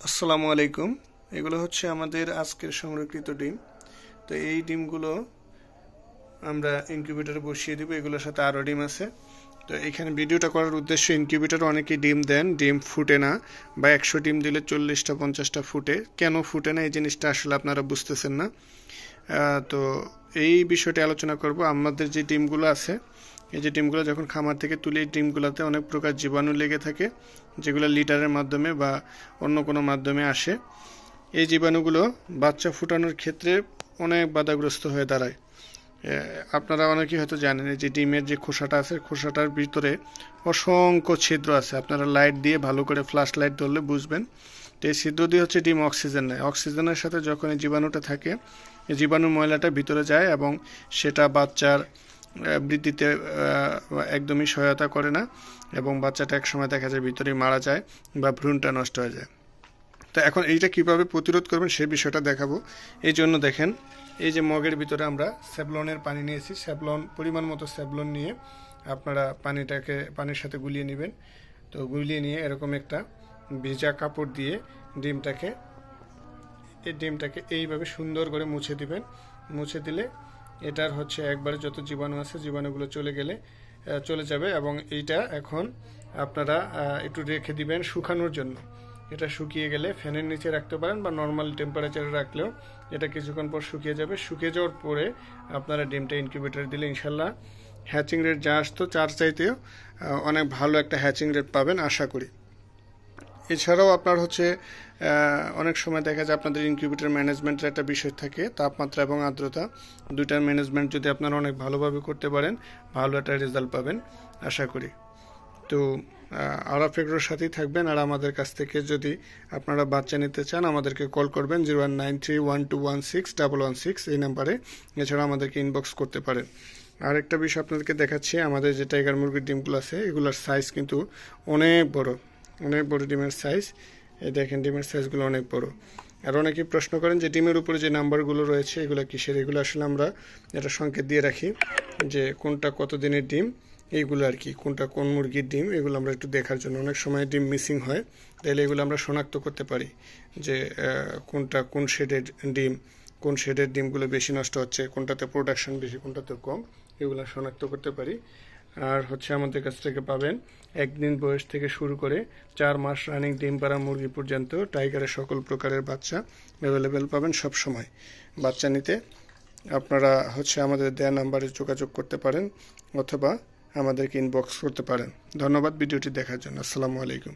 আসসালামু আলাইকুম। এগুলো হচ্ছে আমাদের আজকের সংরক্ষিত ডিম। তো এই ডিমগুলো আমরা ইনকিউবেটরে বসিয়ে দিব। এগুলোর সাথে আরও ডিম আছে। তো এখানে ভিডিওটা করার উদ্দেশ্য, ইনকিউবেটরে অনেকেই ডিম দেন, ডিম ফুটে না, বা 100 ডিম দিলে 40টা 50টা ফুটে। কেন ফুটে না এই জিনিসটা আসলে আপনারা বুঝতেছেন না। তো এই বিষয়টি আলোচনা করব। আমাদের যে ডিমগুলো আছে, এই যে ডিমগুলো যখন খামার থেকে তুলে, এই ডিমগুলোতে অনেক প্রকার জীবাণু লেগে থাকে, যেগুলো লিটারের মাধ্যমে বা অন্য কোনো মাধ্যমে আসে। এই জীবাণুগুলো বাচ্চা ফুটানোর ক্ষেত্রে অনেক বাধাগ্রস্ত হয়ে দাঁড়ায়। আপনারা অনেকেই হয়তো জানেন, যে ডিমের যে খোসাটা আছে, খোসাটার ভিতরে অসংখ্য ছিদ্র আছে। আপনারা লাইট দিয়ে ভালো করে ফ্ল্যাশ লাইট ধরলে বুঝবেন। তো এই ছিদ্র দিয়ে হচ্ছে ডিম অক্সিজেন নেয়। অক্সিজেনের সাথে যখন এই জীবাণুটা থাকে, এই জীবাণু ময়লাটা ভিতরে যায় এবং সেটা বাচ্চার বৃদ্ধিতে একদমই সহায়তা করে না, এবং বাচ্চাটা একসময় দেখা যায় ভিতরেই মারা যায় বা ভ্রূণটা নষ্ট হয়ে যায়। তো এখন এইটা কিভাবে প্রতিরোধ করবেন সেই বিষয়টা দেখাবো। এই জন্য দেখেন, এই যে মগের ভিতরে আমরা স্যাভলনের পানি নিয়েছি। স্যাভলন, পরিমাণ মতো স্যাভলন নিয়ে আপনারা পানির সাথে গুলিয়ে নেবেন। তো গুলিয়ে নিয়ে এরকম একটা ভিজা কাপড় দিয়ে ডিমটাকে এইভাবে সুন্দর করে মুছে দিবেন। মুছে দিলে এটার হচ্ছে একবারে যত জীবাণু আছে, জীবাণুগুলো চলে যাবে। এবং এইটা এখন আপনারা একটু রেখে দিবেন শুকানোর জন্য। এটা শুকিয়ে গেলে ফ্যানের নিচে রাখতে পারেন, বা নর্মাল টেম্পারেচারে রাখলেও এটা কিছুক্ষণ পর শুকিয়ে যাবে। শুকিয়ে যাওয়ার পরে আপনারা ডিমটা ইনকিউবেটরে দিলে ইনশাল্লাহ হ্যাচিং রেট যা আসতো তার চাইতেও অনেক ভালো একটা হ্যাচিং রেট পাবেন আশা করি। এছাড়াও আপনার হচ্ছে অনেক সময় দেখা যায় আপনাদের ইনকিউবেটর ম্যানেজমেন্টের একটা বিষয় থাকে, তাপমাত্রা এবং আর্দ্রতা। দুইটার ম্যানেজমেন্ট যদি আপনারা অনেক ভালোভাবে করতে পারেন, ভালো একটা রেজাল্ট পাবেন আশা করি। তো আরাফ এগ্রোর সাথেই থাকবেন। আর আমাদের কাছ থেকে যদি আপনারা বাচ্চা নিতে চান, আমাদেরকে কল করবেন 019312161116 এই নাম্বারে। এছাড়া আমাদেরকে ইনবক্স করতে পারেন। আরেকটা বিষয় আপনাদেরকে দেখাচ্ছি, আমাদের যে টাইগার মুরগির ডিমগুলো আছে, এগুলোর সাইজ কিন্তু অনেক বড় ডিমের সাইজ। এই দেখেন, ডিমের সাইজগুলো অনেক বড়। আর অনেকেই প্রশ্ন করেন যে ডিমের উপরে যে নাম্বারগুলো রয়েছে এগুলো কিসের। এগুলো আসলে আমরা এটা সংকেত দিয়ে রাখি, যে কোনটা কত দিনের ডিম, এইগুলো আর কি, কোনটা কোন মুরগির ডিম, এগুলো আমরা একটু দেখার জন্য। অনেক সময় ডিম মিসিং হয়, তাহলে এগুলো আমরা শনাক্ত করতে পারি যে কোনটা কোন শেডের ডিম, কোন শেডের ডিমগুলো বেশি নষ্ট হচ্ছে, কোনটাতে প্রোডাকশন বেশি, কোনটাতে কম, এগুলো শনাক্ত করতে পারি। আর হচ্ছে আমাদের কাছ থেকে পাবেন 1 দিন বয়স থেকে শুরু করে 4 মাস রানিং ডিম পাড়া মুরগি পর্যন্ত টাইগারের সকল প্রকারের বাচ্চা অ্যাভেলেবেল পাবেন সব সময়। বাচ্চা নিতে আপনারা হচ্ছে আমাদের দেয়া নাম্বারে যোগাযোগ করতে পারেন, অথবা আমাদেরকে ইনবক্স করতে পারেন। ধন্যবাদ ভিডিওটি দেখার জন্য। আসসালামু আলাইকুম।